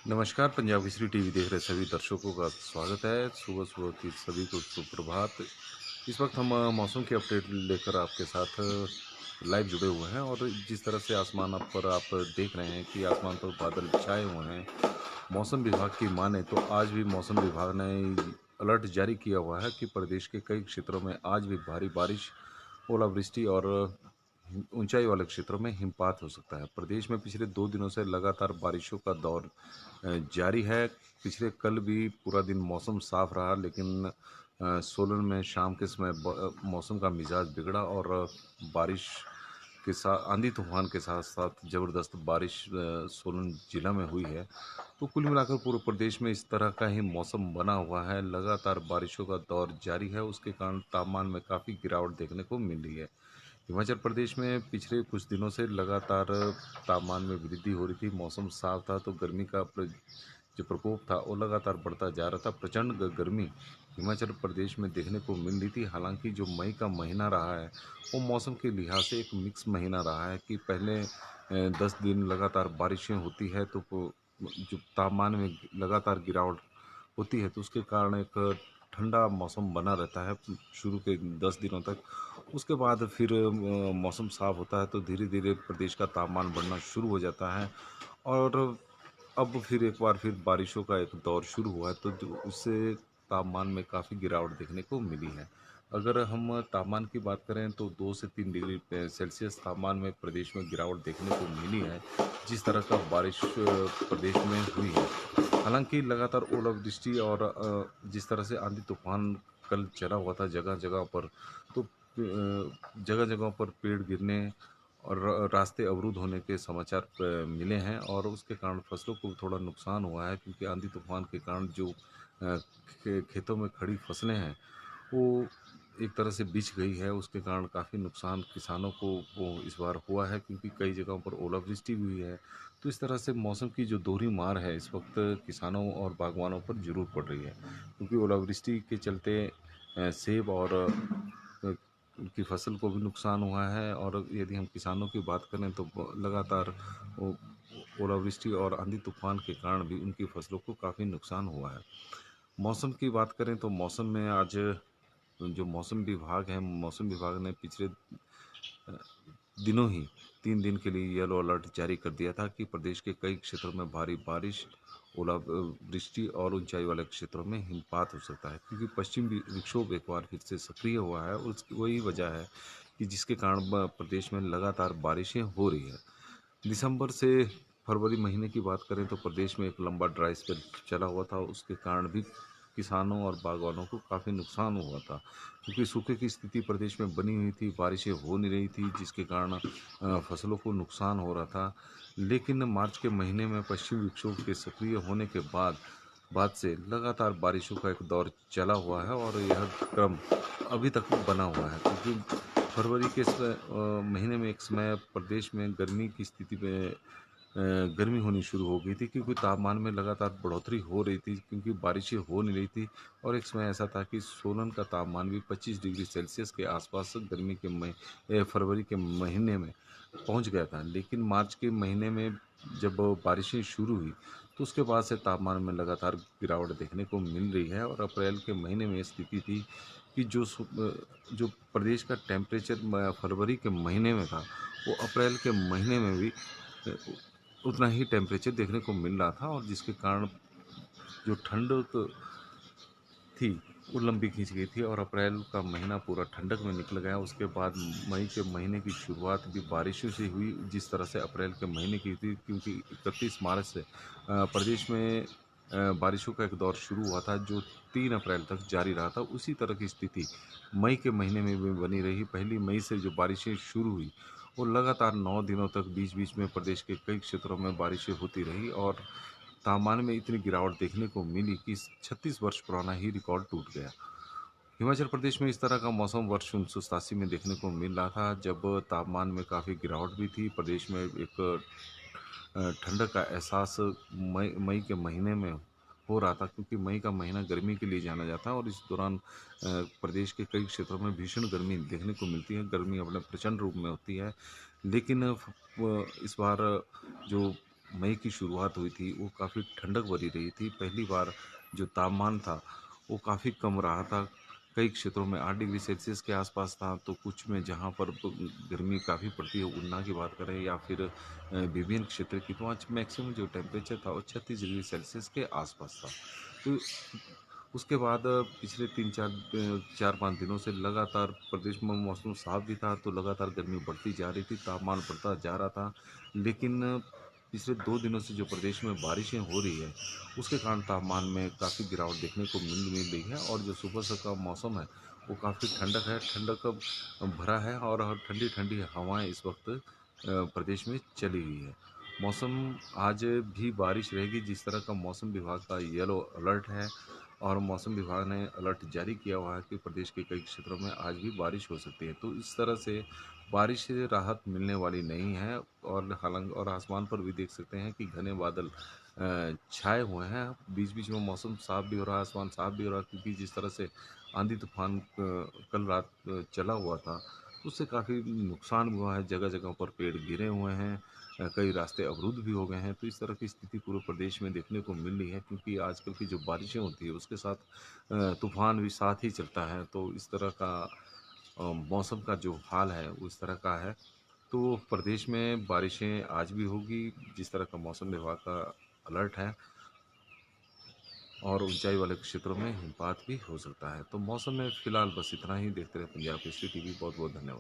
नमस्कार, पंजाब केसरी टीवी देख रहे सभी दर्शकों का स्वागत है। सुबह-सुबह की सभी को सुप्रभात। इस वक्त हम मौसम की अपडेट लेकर आपके साथ लाइव जुड़े हुए हैं और जिस तरह से आसमान पर आप देख रहे हैं कि आसमान पर बादल छाए हुए हैं। मौसम विभाग की माने तो आज भी मौसम विभाग ने अलर्ट जारी किया हुआ है कि प्रदेश के कई क्षेत्रों में आज भी भारी बारिश, ओलावृष्टि और ऊंचाई वाले क्षेत्रों में हिमपात हो सकता है। प्रदेश में पिछले 2 दिनों से लगातार बारिशों का दौर जारी है। पिछले कल भी पूरा दिन मौसम साफ रहा, लेकिन सोलन में शाम के समय मौसम का मिजाज बिगड़ा और बारिश के साथ आंधी तूफान के साथ साथ ज़बरदस्त बारिश सोलन जिला में हुई है। तो कुल मिलाकर पूरे प्रदेश में इस तरह का ही मौसम बना हुआ है। लगातार बारिशों का दौर जारी है, उसके कारण तापमान में काफ़ी गिरावट देखने को मिल रही है। हिमाचल प्रदेश में पिछले कुछ दिनों से लगातार तापमान में वृद्धि हो रही थी। मौसम साफ था तो गर्मी का जो प्रकोप था वो लगातार बढ़ता जा रहा था। प्रचंड गर्मी हिमाचल प्रदेश में देखने को मिल रही थी। हालांकि जो मई का महीना रहा है वो मौसम के लिहाज से एक मिक्स महीना रहा है कि पहले 10 दिन लगातार बारिशें होती है तो जो तापमान में लगातार गिरावट होती है तो उसके कारण एक ठंडा मौसम बना रहता है शुरू के 10 दिनों तक। उसके बाद फिर मौसम साफ होता है तो धीरे धीरे प्रदेश का तापमान बढ़ना शुरू हो जाता है और अब फिर एक बार फिर बारिशों का एक दौर शुरू हुआ है तो उससे तापमान में काफ़ी गिरावट देखने को मिली है। अगर हम तापमान की बात करें तो 2 से 3 डिग्री सेल्सियस तापमान में प्रदेश में गिरावट देखने को मिली है, जिस तरह का बारिश प्रदेश में हुई है। हालांकि लगातार ओलावृष्टि और जिस तरह से आंधी तूफान कल चला हुआ था जगह जगह पर, तो जगह जगह पर पेड़ गिरने और रास्ते अवरुद्ध होने के समाचार मिले हैं और उसके कारण फसलों को थोड़ा नुकसान हुआ है क्योंकि आंधी तूफान के कारण जो खेतों में खड़ी फसलें हैं वो एक तरह से बिछ गई है। उसके कारण काफ़ी नुकसान किसानों को वो इस बार हुआ है क्योंकि कई जगहों पर ओलावृष्टि भी हुई है। तो इस तरह से मौसम की जो दोहरी मार है इस वक्त किसानों और बागवानों पर ज़रूर पड़ रही है क्योंकि ओलावृष्टि के चलते सेब और की फसल को भी नुकसान हुआ है और यदि हम किसानों की बात करें तो लगातार ओ- ओलावृष्टि और आंधी तूफान के कारण भी उनकी फसलों को काफ़ी नुकसान हुआ है। मौसम की बात करें तो मौसम में आज जो मौसम विभाग है, मौसम विभाग ने पिछले दिनों ही 3 दिन के लिए येलो अलर्ट जारी कर दिया था कि प्रदेश के कई क्षेत्रों में भारी बारिश, ओलावृष्टि और ऊंचाई वाले क्षेत्रों में हिमपात हो सकता है क्योंकि पश्चिमी विक्षोभ एक बार फिर से सक्रिय हुआ है। उसकी वही वजह है कि जिसके कारण प्रदेश में लगातार बारिशें हो रही है। दिसंबर से फरवरी महीने की बात करें तो प्रदेश में एक लंबा ड्राई स्पेल चला हुआ था, उसके कारण भी किसानों और बागवानों को काफ़ी नुकसान हुआ था क्योंकि सूखे की स्थिति प्रदेश में बनी हुई थी, बारिशें हो नहीं रही थी जिसके कारण फसलों को नुकसान हो रहा था। लेकिन मार्च के महीने में पश्चिमी विक्षोभ के सक्रिय होने के बाद बाद से लगातार बारिशों का एक दौर चला हुआ है और यह क्रम अभी तक बना हुआ है क्योंकि फरवरी के महीने में एक समय प्रदेश में गर्मी की स्थिति में गर्मी होनी शुरू हो गई थी क्योंकि तापमान में लगातार बढ़ोतरी हो रही थी क्योंकि बारिशें हो नहीं रही थी और एक समय ऐसा था कि सोलन का तापमान भी 25 डिग्री सेल्सियस के आसपास गर्मी के फरवरी के महीने में पहुंच गया था। लेकिन मार्च के महीने में जब बारिशें शुरू हुई तो उसके बाद से तापमान में लगातार गिरावट देखने को मिल रही है और अप्रैल के महीने में स्थिति थी कि जो प्रदेश का टेम्परेचर फरवरी के महीने में था वो अप्रैल के महीने में भी अ, उतना ही टेम्परेचर देखने को मिल रहा था और जिसके कारण जो ठंडक थी वो लंबी खींच गई थी और अप्रैल का महीना पूरा ठंडक में निकल गया। उसके बाद मई के महीने की शुरुआत भी बारिशों से हुई जिस तरह से अप्रैल के महीने की थी क्योंकि 31 मार्च से प्रदेश में बारिशों का एक दौर शुरू हुआ था जो 3 अप्रैल तक जारी रहा था। उसी तरह की स्थिति मई के महीने में भी बनी रही। 1 मई से जो बारिशें शुरू हुई वो लगातार 9 दिनों तक बीच बीच में प्रदेश के कई क्षेत्रों में बारिशें होती रही और तापमान में इतनी गिरावट देखने को मिली कि 36 वर्ष पुराना ही रिकॉर्ड टूट गया। हिमाचल प्रदेश में इस तरह का मौसम वर्ष 1987 में देखने को मिल रहा था जब तापमान में काफ़ी गिरावट भी थी। प्रदेश में एक ठंडक का एहसास मई मई के महीने में हो रहा था क्योंकि मई का महीना गर्मी के लिए जाना जाता है और इस दौरान प्रदेश के कई क्षेत्रों में भीषण गर्मी देखने को मिलती है। गर्मी अपने प्रचंड रूप में होती है, लेकिन इस बार जो मई की शुरुआत हुई थी वो काफ़ी ठंडक भरी रही थी। पहली बार जो तापमान था वो काफ़ी कम रहा था। कई क्षेत्रों में 8 डिग्री सेल्सियस के आसपास था, तो कुछ में जहाँ पर गर्मी काफ़ी पड़ती है, उन्ना की बात करें या फिर विभिन्न क्षेत्र की, तो आज मैक्सिमम जो टेम्परेचर था वो 36 डिग्री सेल्सियस के आसपास था। तो उसके बाद पिछले 4-5 दिनों से लगातार प्रदेश में मौसम साफ भी था, तो लगातार गर्मी बढ़ती जा रही थी, तापमान बढ़ता जा रहा था। लेकिन पिछले 2 दिनों से जो प्रदेश में बारिशें हो रही है, उसके कारण तापमान में काफ़ी गिरावट देखने को मिल रही है और जो सुबह से का मौसम है, वो काफ़ी ठंडक है, ठंडक भरा है और ठंडी-ठंडी हवाएँ इस वक़्त प्रदेश में चली हुई है। मौसम आज भी बारिश रहेगी, जिस तरह का मौसम विभाग का येलो अलर्ट है और मौसम विभाग ने अलर्ट जारी किया हुआ है कि प्रदेश के कई क्षेत्रों में आज भी बारिश हो सकती है। तो इस तरह से बारिश से राहत मिलने वाली नहीं है और हालांकि और आसमान पर भी देख सकते हैं कि घने बादल छाए हुए हैं। बीच-बीच में मौसम साफ भी हो रहा है, आसमान साफ भी हो रहा है, क्योंकि जिस तरह से आंधी तूफान कल रात चला हुआ था, उससे काफ़ी नुकसान हुआ है। जगह-जगह पर पेड़ गिरे हुए हैं, कई रास्ते अवरुद्ध भी हो गए हैं। तो इस तरह की स्थिति पूरे प्रदेश में देखने को मिल रही है, क्योंकि आजकल की जो बारिशें होती है उसके साथ तूफान भी साथ ही चलता है। तो इस तरह का मौसम का जो हाल है वो इस तरह का है। तो प्रदेश में बारिशें आज भी होगी, जिस तरह का मौसम विभाग का अलर्ट है, और ऊंचाई वाले क्षेत्रों में हिमपात भी हो सकता है। तो मौसम में फिलहाल बस इतना ही। देखते रहे पंजाब केसरी टीवी। बहुत बहुत धन्यवाद।